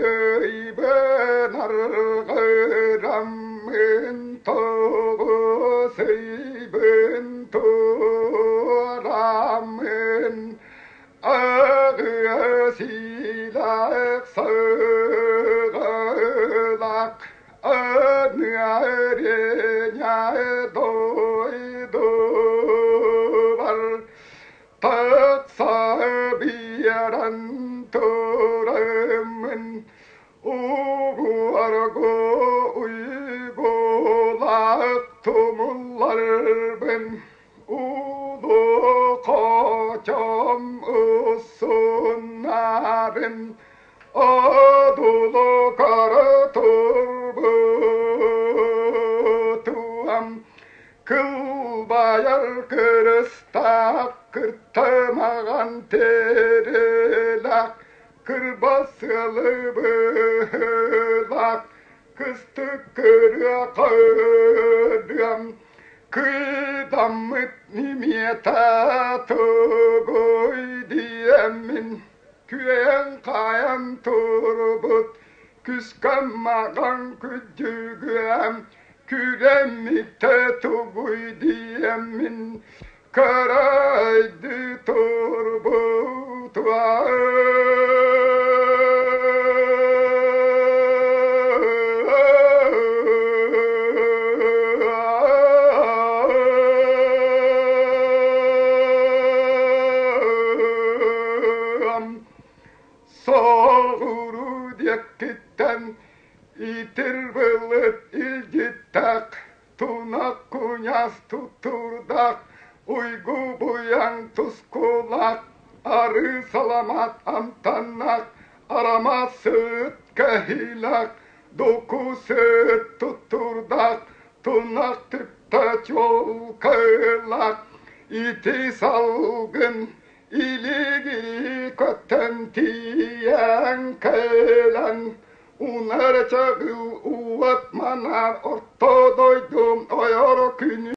Ağasıyben argıramın toğusıyben tuğramın ağasıyla sağılak anarınya doydu var taksa bir an tuğramın uğargo uygulak tumullar ben ulu koçam usunların adulu kara turbutuam kıl bayar kırıstak kırtamagan terilak kırbasılı bıhlak kıstık kırığa kıdam kıdamıt nimiyeta tuğuy diyemin küyen kayan turbut küskamagan kücügüem küremite tuğuy diyemin karaydı turbut Soğuru diyekitten itir bılıt ilgittak tunak kunyas tuturdak uygu buyan tuskulak arı salamat amtanak arama süt kahilak doku süt tuturdak tunak tüptaç yol kılak iti salgın iligi kötten tiyen kılan unar çağıl uvat manar orta doydum oyoro künü